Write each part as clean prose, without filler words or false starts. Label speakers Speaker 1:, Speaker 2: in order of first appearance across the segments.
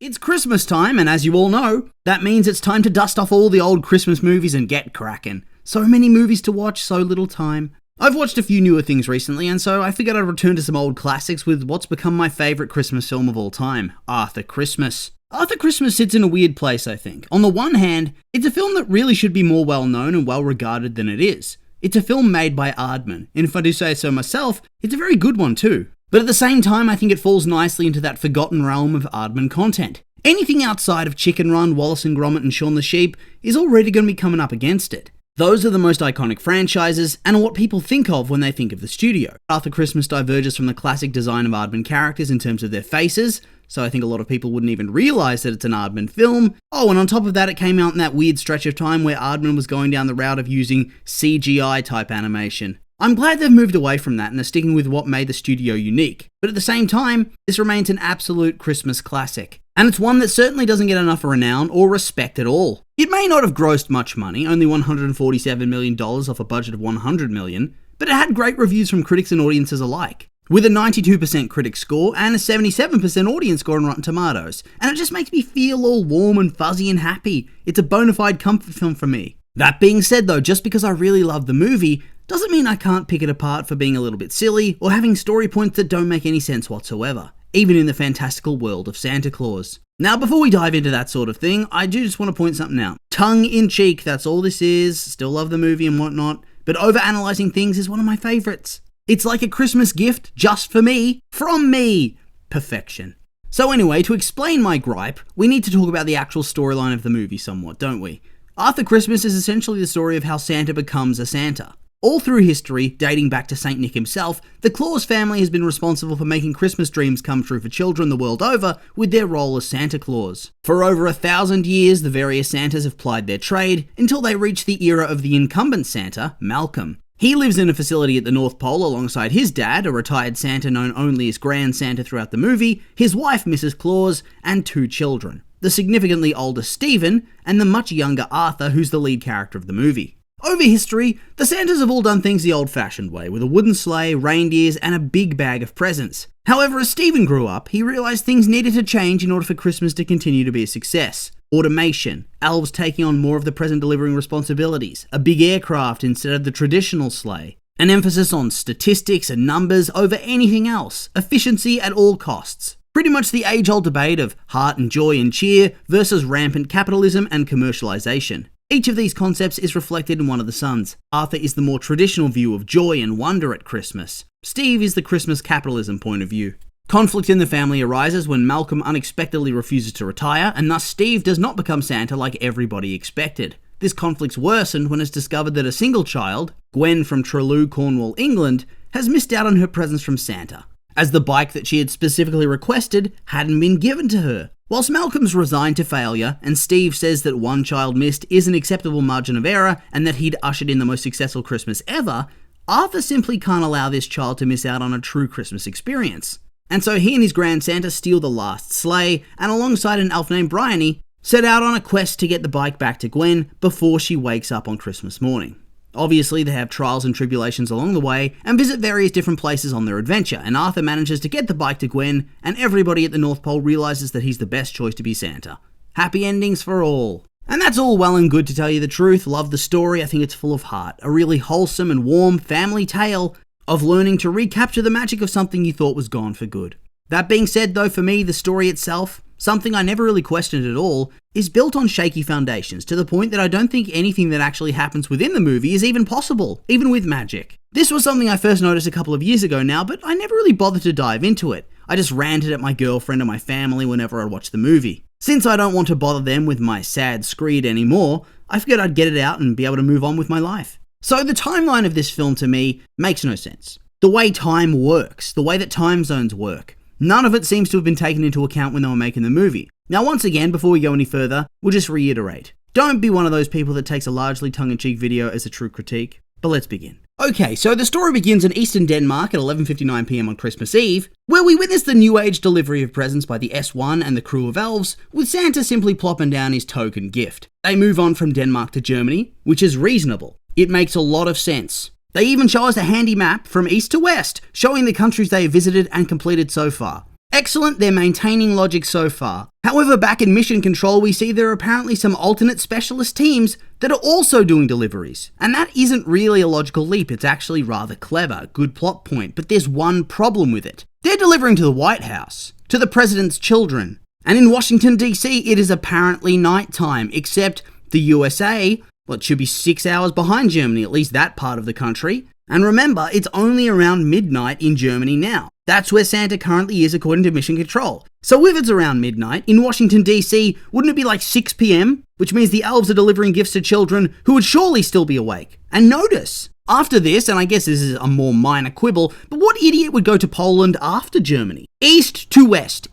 Speaker 1: It's Christmas time, and as you all know, that means it's time to dust off all the old Christmas movies and get cracking. So many movies to watch, so little time. I've watched a few newer things recently, and so I figured I'd return to some old classics with what's become my favourite Christmas film of all time, Arthur Christmas. Arthur Christmas sits in a weird place, I think. On the one hand, it's a film that really should be more well known and well regarded than it is. It's a film made by Aardman, and if I do say so myself, it's a very good one too. But at the same time, I think it falls nicely into that forgotten realm of Aardman content. Anything outside of Chicken Run, Wallace and Gromit and Shaun the Sheep is already going to be coming up against it. Those are the most iconic franchises, and are what people think of when they think of the studio. Arthur Christmas diverges from the classic design of Aardman characters in terms of their faces, so I think a lot of people wouldn't even realise that it's an Aardman film. Oh, and on top of that, it came out in that weird stretch of time where Aardman was going down the route of using CGI type animation. I'm glad they've moved away from that and are sticking with what made the studio unique. But at the same time, this remains an absolute Christmas classic. And it's one that certainly doesn't get enough renown or respect at all. It may not have grossed much money, only $147 million off a budget of $100 million, but it had great reviews from critics and audiences alike. With a 92% critic score and a 77% audience score on Rotten Tomatoes. And it just makes me feel all warm and fuzzy and happy. It's a bona fide comfort film for me. That being said though, just because I really love the movie, doesn't mean I can't pick it apart for being a little bit silly or having story points that don't make any sense whatsoever, even in the fantastical world of Santa Claus. Now, before we dive into that sort of thing, I do just want to point something out. Tongue in cheek, that's all this is. Still love the movie and whatnot, but overanalyzing things is one of my favorites. It's like a Christmas gift just for me, from me. Perfection. So anyway, to explain my gripe, we need to talk about the actual storyline of the movie somewhat, don't we? Arthur Christmas is essentially the story of how Santa becomes a Santa. All through history, dating back to Saint Nick himself, the Claus family has been responsible for making Christmas dreams come true for children the world over with their role as Santa Claus. For over 1,000 years, the various Santas have plied their trade until they reach the era of the incumbent Santa, Malcolm. He lives in a facility at the North Pole alongside his dad, a retired Santa known only as Grand Santa throughout the movie, his wife Mrs. Claus, and 2 children. The significantly older Stephen, and the much younger Arthur, who's the lead character of the movie. Over history, the Santas have all done things the old-fashioned way, with a wooden sleigh, reindeers, and a big bag of presents. However, as Stephen grew up, he realised things needed to change in order for Christmas to continue to be a success. Automation, elves taking on more of the present-delivering responsibilities, a big aircraft instead of the traditional sleigh, an emphasis on statistics and numbers over anything else, efficiency at all costs. Pretty much the age-old debate of heart and joy and cheer versus rampant capitalism and commercialisation. Each of these concepts is reflected in one of the sons. Arthur is the more traditional view of joy and wonder at Christmas. Steve is the Christmas capitalism point of view. Conflict in the family arises when Malcolm unexpectedly refuses to retire, and thus Steve does not become Santa like everybody expected. This conflict's worsened when it's discovered that a single child, Gwen from Trelew, Cornwall, England, has missed out on her presents from Santa, as the bike that she had specifically requested hadn't been given to her. Whilst Malcolm's resigned to failure, and Steve says that one child missed is an acceptable margin of error and that he'd ushered in the most successful Christmas ever, Arthur simply can't allow this child to miss out on a true Christmas experience. And so he and his Grand Santa steal the last sleigh, and alongside an elf named Bryony, set out on a quest to get the bike back to Gwen before she wakes up on Christmas morning. Obviously, they have trials and tribulations along the way and visit various different places on their adventure, and Arthur manages to get the bike to Gwen, and everybody at the North Pole realises that he's the best choice to be Santa. Happy endings for all. And that's all well and good, to tell you the truth. Love the story, I think it's full of heart. A really wholesome and warm family tale of learning to recapture the magic of something you thought was gone for good. That being said though, for me, the story itself, something I never really questioned at all, is built on shaky foundations, to the point that I don't think anything that actually happens within the movie is even possible, even with magic. This was something I first noticed a couple of years ago now, but I never really bothered to dive into it. I just ranted at my girlfriend and my family whenever I'd watch the movie. Since I don't want to bother them with my sad screed anymore, I figured I'd get it out and be able to move on with my life. So the timeline of this film to me makes no sense. The way time works, the way that time zones work. None of it seems to have been taken into account when they were making the movie. Now once again, before we go any further, we'll just reiterate. Don't be one of those people that takes a largely tongue-in-cheek video as a true critique, but let's begin. Okay, so the story begins in eastern Denmark at 11:59 PM on Christmas Eve, where we witness the new age delivery of presents by the S1 and the crew of elves, with Santa simply plopping down his token gift. They move on from Denmark to Germany, which is reasonable. It makes a lot of sense. They even show us a handy map from east to west, showing the countries they have visited and completed so far. Excellent, they're maintaining logic so far. However, back in Mission Control, we see there are apparently some alternate specialist teams that are also doing deliveries. And that isn't really a logical leap, it's actually rather clever, good plot point, but there's one problem with it. They're delivering to the White House, to the president's children. And in Washington, D.C., it is apparently nighttime, except the USA, well, it should be 6 hours behind Germany, at least that part of the country. And remember, it's only around midnight in Germany now. That's where Santa currently is according to Mission Control. So if it's around midnight, in Washington DC, wouldn't it be like 6 PM? Which means the elves are delivering gifts to children who would surely still be awake. And notice, after this, and I guess this is a more minor quibble, but what idiot would go to Poland after Germany? East to west,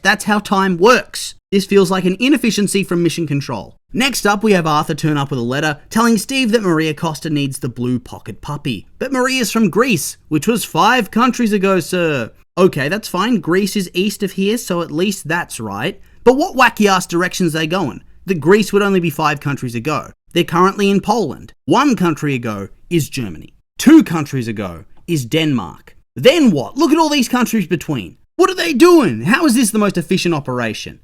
Speaker 1: that's how time works. This feels like an inefficiency from Mission Control. Next up, we have Arthur turn up with a letter telling Steve that Maria Costa needs the blue pocket puppy. But Maria's from Greece, which was 5 countries ago, sir. Okay, that's fine. Greece is east of here, so at least that's right. But what wacky-ass directions are they going? That Greece would only be 5 countries ago. They're currently in Poland. 1 country ago is Germany. 2 countries ago is Denmark. Then what? Look at all these countries between. What are they doing? How is this the most efficient operation?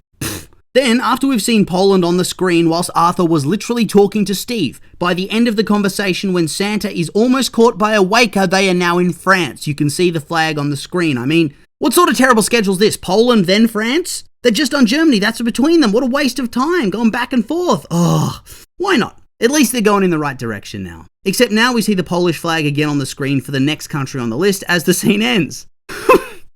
Speaker 1: Then, after we've seen Poland on the screen whilst Arthur was literally talking to Steve, by the end of the conversation when Santa is almost caught by a waker, they are now in France. You can see the flag on the screen. I mean, what sort of terrible schedule's this? Poland, then France? They're just on Germany, that's between them. What a waste of time, going back and forth. Ugh, why not? At least they're going in the right direction now. Except now we see the Polish flag again on the screen for the next country on the list as the scene ends.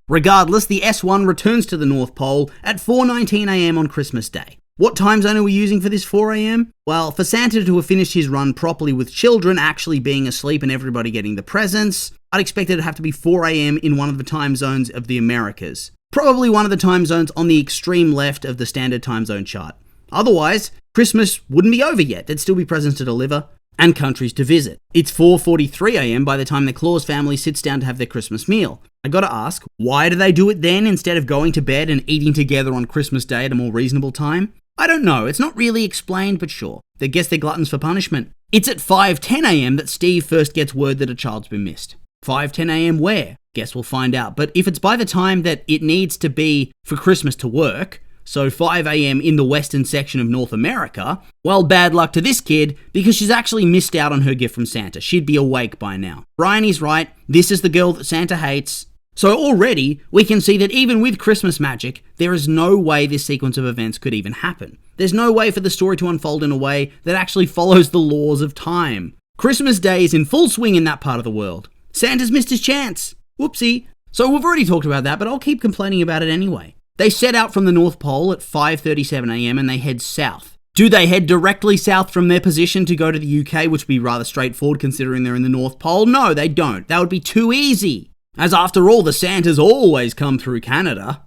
Speaker 1: Regardless, the S1 returns to the North Pole at 4:19 AM on Christmas Day. What time zone are we using for this 4 AM? Well, for Santa to have finished his run properly with children actually being asleep and everybody getting the presents, I'd expect it to have to be 4 AM in one of the time zones of the Americas. Probably one of the time zones on the extreme left of the standard time zone chart. Otherwise, Christmas wouldn't be over yet. There'd still be presents to deliver and countries to visit. It's 4:43 AM by the time the Claus family sits down to have their Christmas meal. I gotta ask, why do they do it then instead of going to bed and eating together on Christmas Day at a more reasonable time? I don't know, it's not really explained, but sure. They guess they're gluttons for punishment. It's at 5:10 AM that Steve first gets word that a child's been missed. 5:10 AM where? Guess we'll find out. But if it's by the time that it needs to be for Christmas to work, so 5 AM in the western section of North America, well, bad luck to this kid because she's actually missed out on her gift from Santa. She'd be awake by now. Bryony's right, this is the girl that Santa hates. So already, we can see that even with Christmas magic, there is no way this sequence of events could even happen. There's no way for the story to unfold in a way that actually follows the laws of time. Christmas Day is in full swing in that part of the world. Santa's missed his chance. Whoopsie. So we've already talked about that, but I'll keep complaining about it anyway. They set out from the North Pole at 5:37 AM and they head south. Do they head directly south from their position to go to the UK, which would be rather straightforward considering they're in the North Pole? No, they don't. That would be too easy. As after all, the Santas always come through Canada.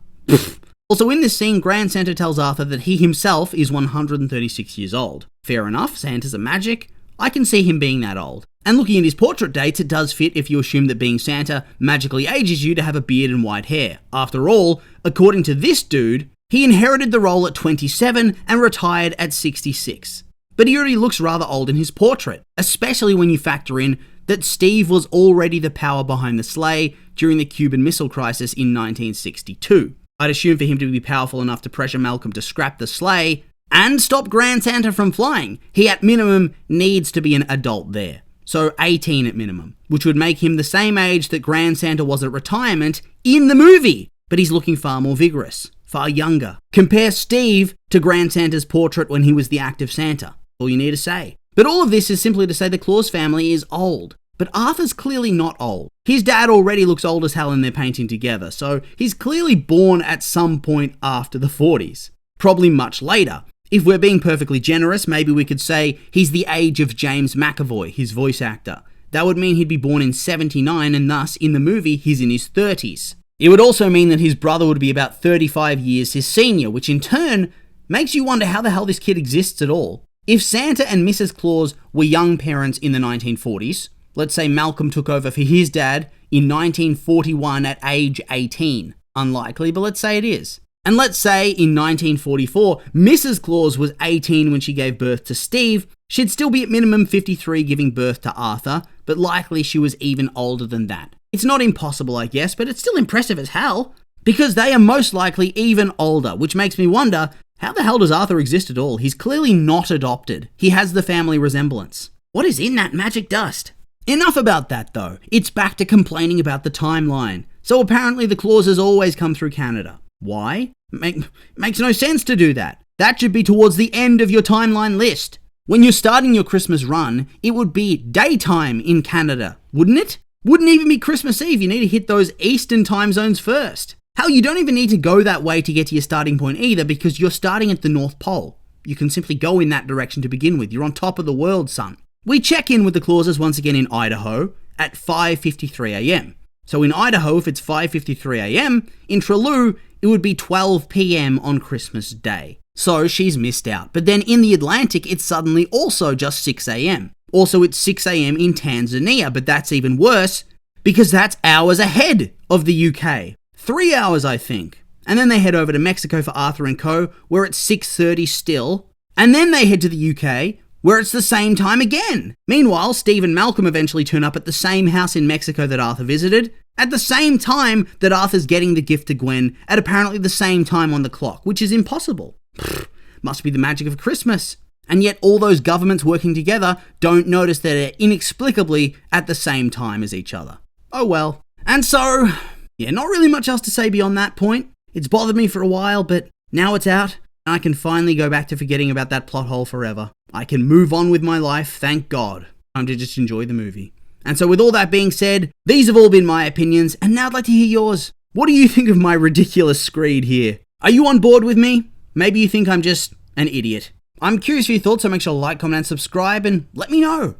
Speaker 1: Also, in this scene, Grand Santa tells Arthur that he himself is 136 years old. Fair enough, Santas are magic. I can see him being that old. And looking at his portrait dates, it does fit if you assume that being Santa magically ages you to have a beard and white hair. After all, according to this dude, he inherited the role at 27 and retired at 66. But he already looks rather old in his portrait, especially when you factor in that Steve was already the power behind the sleigh during the Cuban Missile Crisis in 1962. I'd assume for him to be powerful enough to pressure Malcolm to scrap the sleigh and stop Grand Santa from flying, he at minimum needs to be an adult there. So 18 at minimum, which would make him the same age that Grand Santa was at retirement in the movie. But he's looking far more vigorous, far younger. Compare Steve to Grand Santa's portrait when he was the active Santa. All you need to say. But all of this is simply to say the Claus family is old. But Arthur's clearly not old. His dad already looks old as hell in their painting together, so he's clearly born at some point after the 40s. Probably much later. If we're being perfectly generous, maybe we could say he's the age of James McAvoy, his voice actor. That would mean he'd be born in 79 and thus, in the movie, he's in his 30s. It would also mean that his brother would be about 35 years his senior, which in turn makes you wonder how the hell this kid exists at all. If Santa and Mrs. Claus were young parents in the 1940s, let's say Malcolm took over for his dad in 1941 at age 18. Unlikely, but let's say it is. And let's say in 1944, Mrs. Claus was 18 when she gave birth to Steve. She'd still be at minimum 53 giving birth to Arthur, but likely she was even older than that. It's not impossible, I guess, but it's still impressive as hell. Because they are most likely even older, which makes me wonder, how the hell does Arthur exist at all? He's clearly not adopted. He has the family resemblance. What is in that magic dust? Enough about that though. It's back to complaining about the timeline. So apparently the clauses always come through Canada. Why? Makes no sense to do that. That should be towards the end of your timeline list. When you're starting your Christmas run, it would be daytime in Canada, wouldn't it? Wouldn't even be Christmas Eve. You need to hit those Eastern time zones first. Hell, you don't even need to go that way to get to your starting point either, because you're starting at the North Pole. You can simply go in that direction to begin with. You're on top of the world, son. We check in with the clauses once again in Idaho at 5:53 a.m. So in Idaho, if it's 5:53 a.m., in Trelew, it would be 12 p.m. on Christmas Day. So she's missed out. But then in the Atlantic, it's suddenly also just 6 a.m. Also, it's 6 a.m. in Tanzania, but that's even worse because that's hours ahead of the UK. 3 hours, I think. And then they head over to Mexico for Arthur and Co., where it's 6:30 still. And then they head to the UK, where it's the same time again. Meanwhile, Steve and Malcolm eventually turn up at the same house in Mexico that Arthur visited, at the same time that Arthur's getting the gift to Gwen, at apparently the same time on the clock, which is impossible. Must be the magic of Christmas. And yet all those governments working together don't notice that they're inexplicably at the same time as each other. Oh well. And so, yeah, not really much else to say beyond that point. It's bothered me for a while, but now it's out, and I can finally go back to forgetting about that plot hole forever. I can move on with my life, thank God. Time to just enjoy the movie. And so with all that being said, these have all been my opinions, and now I'd like to hear yours. What do you think of my ridiculous screed here? Are you on board with me? Maybe you think I'm just an idiot. I'm curious for your thoughts, so make sure to like, comment, and subscribe, and let me know.